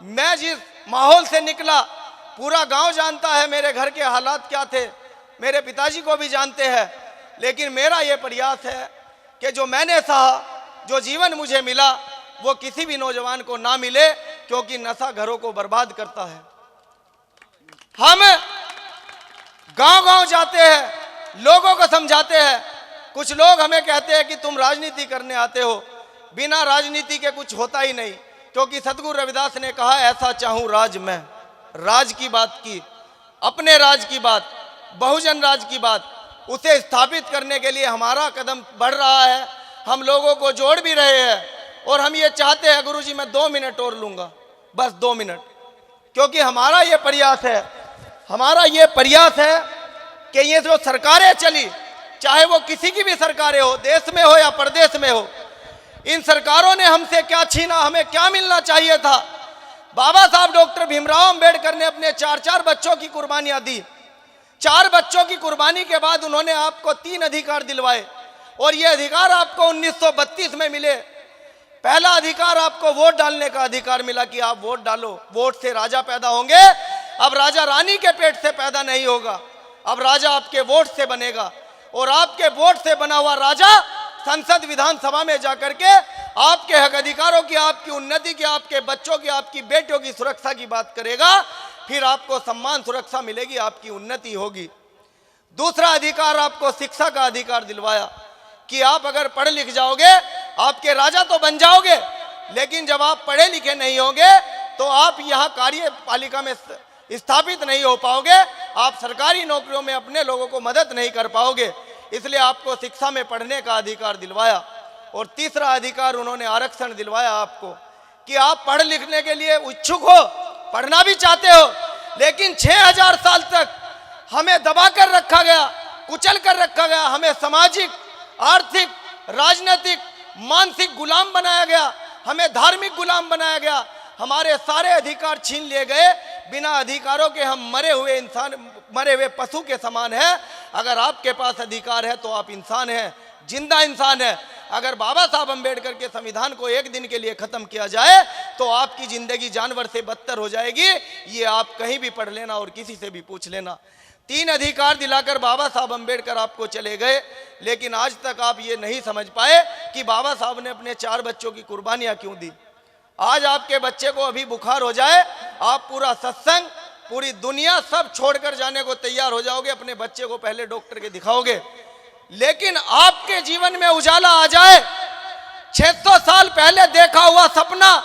मैं जिस माहौल से निकला पूरा गांव जानता है, मेरे घर के हालात क्या थे, मेरे पिताजी को भी जानते हैं। लेकिन मेरा ये प्रयास है कि जो मैंने सहा, जो जीवन मुझे मिला, वो किसी भी नौजवान को ना मिले, क्योंकि नशा घरों को बर्बाद करता है। हम गांव-गांव जाते हैं, लोगों को समझाते हैं। कुछ लोग हमें कहते हैं कि तुम राजनीति करने आते हो, बिना राजनीति के कुछ होता ही नहीं, क्योंकि सतगुरु रविदास ने कहा ऐसा चाहूं राज मैं। राज की बात की, अपने राज की बात, बहुजन राज की बात, उसे स्थापित करने के लिए हमारा कदम बढ़ रहा है। हम लोगों को जोड़ भी रहे हैं और हम ये चाहते हैं, गुरुजी मैं 2 मिनट और लूंगा, बस 2 मिनट, क्योंकि हमारा ये प्रयास है, हमारा ये प्रयास है कि ये जो सरकारें चली, चाहे वो किसी की भी सरकारें हो, देश में हो या प्रदेश में हो, इन सरकारों ने हमसे क्या छीना, हमें क्या मिलना चाहिए था। बाबा साहब डॉक्टर भीमराव अंबेडकर ने अपने 4-4 बच्चों की कुर्बानियां दी। 4 बच्चों की कुर्बानी के बाद उन्होंने आपको 3 अधिकार दिलवाए, और ये अधिकार आपको 1932 में मिले। पहला अधिकार आपको वोट डालने का अधिकार मिला कि आप वोट डालो, वोट से राजा पैदा होंगे। अब राजा रानी के पेट से पैदा नहीं होगा, अब राजा आपके वोट से बनेगा, और आपके वोट से बना हुआ राजा संसद विधानसभा में जाकर के आपके हक अधिकारों की, आपकी उन्नति की, आपके बच्चों की, आपकी बेटियों की सुरक्षा की बात करेगा। फिर आपको सम्मान सुरक्षा मिलेगी, आपकी उन्नति होगी। दूसरा अधिकार आपको शिक्षा का अधिकार दिलवाया कि आप अगर पढ़ लिख जाओगे, आपके राजा तो बन जाओगे, लेकिन जब आप पढ़े लिखे नहीं होंगे तो आप यहाँ कार्यपालिका में स्थापित नहीं हो पाओगे, आप सरकारी नौकरियों में अपने लोगों को मदद नहीं कर पाओगे। इसलिए आपको शिक्षा में पढ़ने का अधिकार दिलवाया। और तीसरा अधिकार उन्होंने आरक्षण दिलवाया आपको कि आप पढ़ लिखने के लिए इच्छुक हो, पढ़ना भी चाहते हो, लेकिन 6000 साल तक हमें दबा कर रखा गया, कुचल कर रखा गया, हमें सामाजिक, आर्थिक, राजनीतिक, मानसिक गुलाम बनाया गया, हमें धार्मिक गुलाम बनाया गया, हमारे सारे अधिकार छीन लिए गए। बिना अधिकारों के हम मरे हुए इंसान, मरे हुए पशु के समान है। अगर आपके पास अधिकार है तो आप इंसान हैं, जिंदा इंसान है। अगर बाबा साहब अंबेडकर के संविधान को एक दिन के लिए खत्म किया जाए तो आपकी जिंदगी जानवर से बदतर हो जाएगी। ये आप कहीं भी पढ़ लेना और किसी से भी पूछ लेना। 3 अधिकार दिलाकर बाबा साहब अंबेडकर आपको चले गए, लेकिन आज तक आप ये नहीं समझ पाए कि बाबा साहब ने अपने 4 बच्चों की कुर्बानियां क्यों दी। आज आपके बच्चे को अभी बुखार हो जाए, आप पूरा सत्संग, पूरी दुनिया सब छोड़कर जाने को तैयार हो जाओगे, अपने बच्चे को पहले डॉक्टर के दिखाओगे। लेकिन आपके जीवन में उजाला आ जाए, 600 साल पहले देखा हुआ सपना,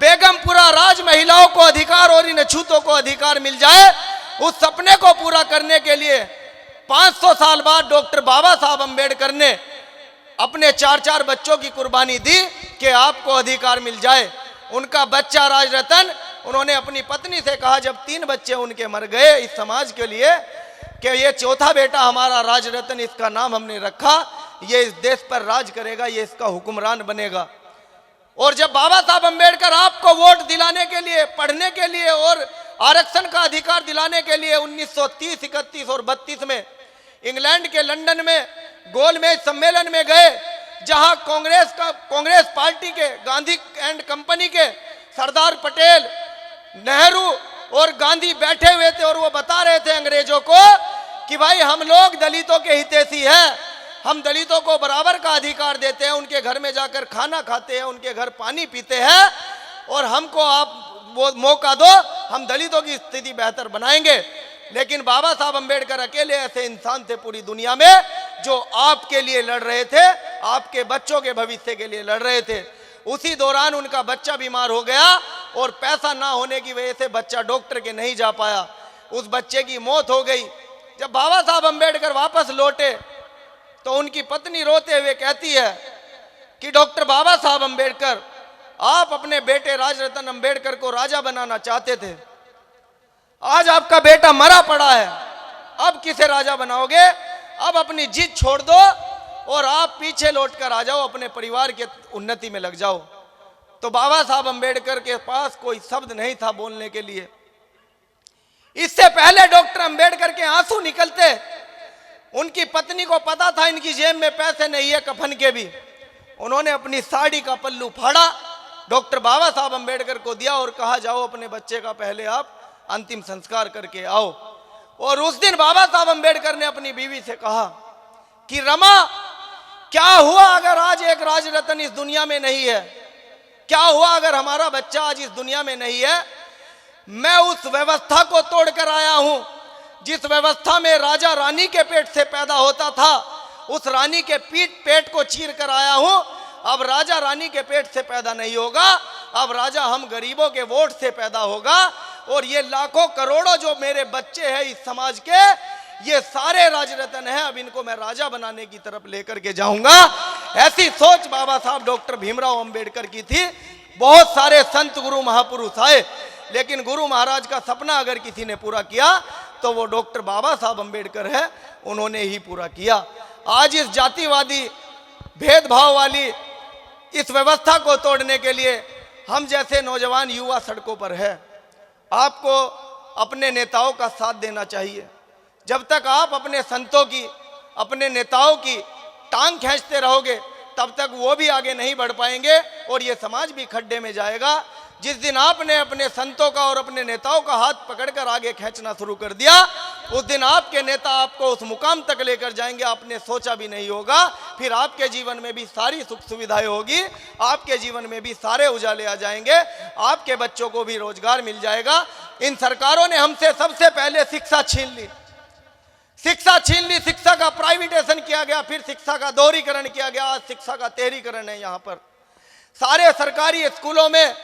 बेगमपुरा राज महिलाओं को अधिकार और इन अछूतों को अधिकार मिल जाए, उस सपने को पूरा करने के लिए 500 साल बाद डॉक्टर बाबा साहब अंबेडकर ने अपने 4-4 बच्चों की कुर्बानी दी कि आपको अधिकार मिल जाए। उनका बच्चा राजरतन, उन्होंने अपनी पत्नी से कहा जब 3 बच्चे उनके मर गए इस समाज के लिए, कि ये 4था बेटा हमारा राजरतन, इसका नाम हमने रखा, ये इस देश पर राज करेगा, ये इसका हुक्मरान बनेगा। और जब बाबा साहब अंबेडकर आपको वोट दिलाने के लिए, पढ़ने के लिए और आरक्षण का अधिकार दिलाने के लिए 1930, 31 और 32 में इंग्लैंड के लंदन में गोलमेज सम्मेलन में गए, जहां कांग्रेस पार्टी के, गांधी एंड कंपनी के सरदार पटेल, नेहरू और गांधी बैठे हुए थे, और वो बता रहे थे अंग्रेजों को कि भाई हम लोग दलितों के हितैषी हैं, हम दलितों को बराबर का अधिकार देते हैं, उनके घर में जाकर खाना खाते हैं, उनके घर पानी पीते हैं, और हमको आप वो मौका दो, हम दलितों की स्थिति बेहतर बनाएंगे। लेकिन बाबा साहब अंबेडकर अकेले ऐसे इंसान थे पूरी दुनिया में जो आपके लिए लड़ रहे थे, आपके बच्चों के भविष्य के लिए लड़ रहे थे। उसी दौरान उनका बच्चा बीमार हो गया और पैसा ना होने की वजह से बच्चा डॉक्टर के नहीं जा पाया, उस बच्चे की मौत हो गई। जब बाबा साहब अंबेडकर वापस लौटे तो उनकी पत्नी रोते हुए कहती है कि डॉक्टर बाबा साहब अंबेडकर, आप अपने बेटे राजरतन अंबेडकर को राजा बनाना चाहते थे, आज आपका बेटा मरा पड़ा है, अब किसे राजा बनाओगे? अब अपनी जिद छोड़ दो और आप पीछे लौटकर आ जाओ, अपने परिवार के उन्नति में लग जाओ। तो बाबा साहब अंबेडकर के पास कोई शब्द नहीं था बोलने के लिए। इससे पहले डॉक्टर अंबेडकर के आंसू निकलते, उनकी पत्नी को पता था इनकी जेब में पैसे नहीं है कफन के भी। उन्होंने अपनी साड़ी का पल्लू फाड़ा डॉक्टर बाबा साहब अंबेडकर को दिया और कहा जाओ अपने बच्चे का पहले आप अंतिम संस्कार करके आओ। और उस दिन बाबा साहब अंबेडकर ने अपनी बीवी से कहा कि रमा, क्या हुआ अगर आज एक राजरत्न इस दुनिया में नहीं है, क्या हुआ अगर हमारा बच्चा आज इस दुनिया में नहीं है। मैं उस व्यवस्था को तोड़कर आया हूं जिस व्यवस्था में राजा रानी के पेट से पैदा होता था, उस रानी के पेट को चीर कर आया हूं। अब राजा रानी के पेट से पैदा नहीं होगा, अब राजा हम गरीबों के वोट से पैदा होगा। और ये लाखों करोड़ों जो मेरे बच्चे हैं इस समाज के, ये सारे राजरत्न हैं, अब इनको मैं राजा बनाने की तरफ लेकर के जाऊंगा। ऐसी सोच बाबा साहब डॉक्टर भीमराव अंबेडकर की थी। बहुत सारे संत गुरु महापुरुष आए, लेकिन गुरु महाराज का सपना अगर किसी ने पूरा किया तो वो डॉक्टर बाबा साहब अंबेडकर है, उन्होंने ही पूरा किया। आज इस जातिवादी भेदभाव वाली इस व्यवस्था को तोड़ने के लिए हम जैसे नौजवान युवा सड़कों पर है। आपको अपने नेताओं का साथ देना चाहिए। जब तक आप अपने संतों की, अपने नेताओं की टांग खींचते रहोगे, तब तक वो भी आगे नहीं बढ़ पाएंगे और ये समाज भी खड्डे में जाएगा। जिस दिन आपने अपने संतों का और अपने नेताओं का हाथ पकड़कर आगे खींचना शुरू कर दिया, उस दिन आपके नेता आपको उस मुकाम तक लेकर जाएंगे आपने सोचा भी नहीं होगा। फिर आपके जीवन में भी सारी सुख सुविधाएं होगी, आपके जीवन में भी सारे उजाले आ जाएंगे, आपके बच्चों को भी रोजगार मिल जाएगा। इन सरकारों ने हमसे सबसे पहले शिक्षा छीन ली, शिक्षा छीन ली, शिक्षा का प्राइवेटाइजेशन किया गया, फिर शिक्षा का दोहरीकरण किया गया, आज शिक्षा का तेहरीकरण है। यहाँ पर सारे सरकारी स्कूलों में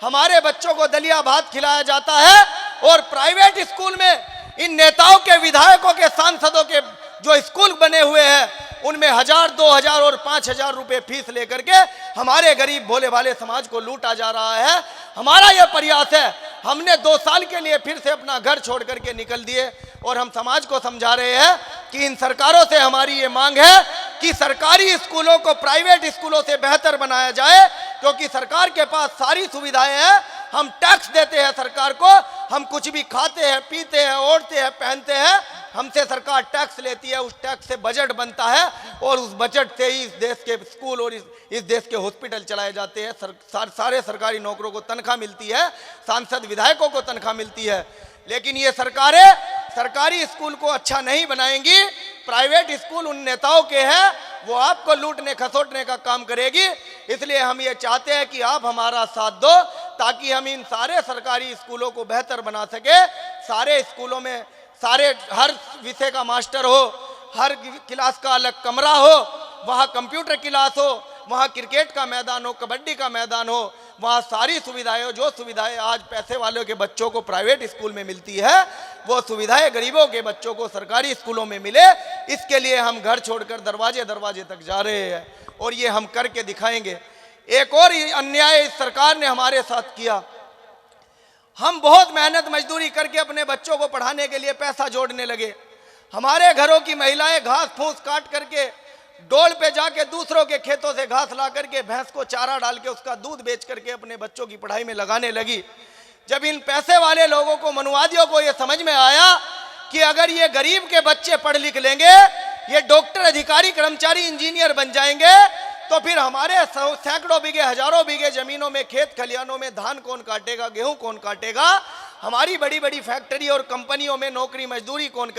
हमारे बच्चों को दलिया भात खिलाया जाता है और प्राइवेट स्कूल में इन नेताओं के, विधायकों के, सांसदों के जो स्कूल बने हुए हैं उनमें 1000, 2000 और 5000 रुपए फीस लेकर के हमारे गरीब भोले भाले समाज को लूटा जा रहा है। हमारा यह प्रयास है, हमने 2 साल के लिए फिर से अपना घर छोड़ करके निकल दिए और हम समाज को समझा रहे हैं कि इन सरकारों से हमारी ये मांग है कि सरकारी स्कूलों को प्राइवेट स्कूलों से बेहतर बनाया जाए, क्योंकि सरकार के पास सारी सुविधाएं हैं। हम टैक्स देते हैं सरकार को, हम कुछ भी खाते हैं, पीते हैं, ओढ़ते हैं, पहनते हैं, हमसे सरकार टैक्स लेती है, उस टैक्स से बजट बनता है और उस बजट से ही इस देश के स्कूल और इस देश के हॉस्पिटल चलाए जाते हैं। सारे सरकारी नौकरों को तनख्वाह मिलती है, सांसद विधायकों को तनख्वाह मिलती है। लेकिन ये सरकारें सरकारी स्कूल को अच्छा नहीं बनाएंगी, प्राइवेट स्कूल उन नेताओं के हैं, वो आपको लूटने खसोटने का काम करेगी। इसलिए हम ये चाहते हैं कि आप हमारा साथ दो ताकि हम इन सारे सरकारी स्कूलों को बेहतर बना सके। सारे स्कूलों में हर विषय का मास्टर हो, हर क्लास का अलग कमरा हो, वहाँ कंप्यूटर क्लास हो, वहाँ क्रिकेट का मैदान हो, कबड्डी का मैदान हो, वहाँ सारी सुविधाएं हो। जो सुविधाएं आज पैसे वालों के बच्चों को प्राइवेट स्कूल में मिलती है, वो सुविधाएं गरीबों के बच्चों को सरकारी स्कूलों में मिले। इसके लिए हम घर छोड़कर दरवाजे दरवाजे तक जा रहे हैं और ये हम करके दिखाएंगे। एक और अन्याय इस सरकार ने हमारे साथ किया। हम बहुत मेहनत मजदूरी करके अपने बच्चों को पढ़ाने के लिए पैसा जोड़ने लगे। हमारे घरों की महिलाएं घास फूस काट करके डोल पे जाके दूसरों के खेतों से घास ला करके भैंस को चारा डाल के उसका दूध बेच करके अपने बच्चों की पढ़ाई में लगाने लगी। जब इन पैसे वाले लोगों को, मनुवादियों को, यह समझ में आया कि अगर ये गरीब के बच्चे पढ़ लिख लेंगे, ये डॉक्टर, अधिकारी, कर्मचारी, इंजीनियर बन जाएंगे, तो फिर हमारे सैकड़ों बीघे, हजारों बीघे जमीनों में, खेत खलियानों में धान कौन काटेगा, गेहूं कौन काटेगा, हमारी बड़ी बड़ी फैक्ट्री और कंपनियों में नौकरी मजदूरी कौन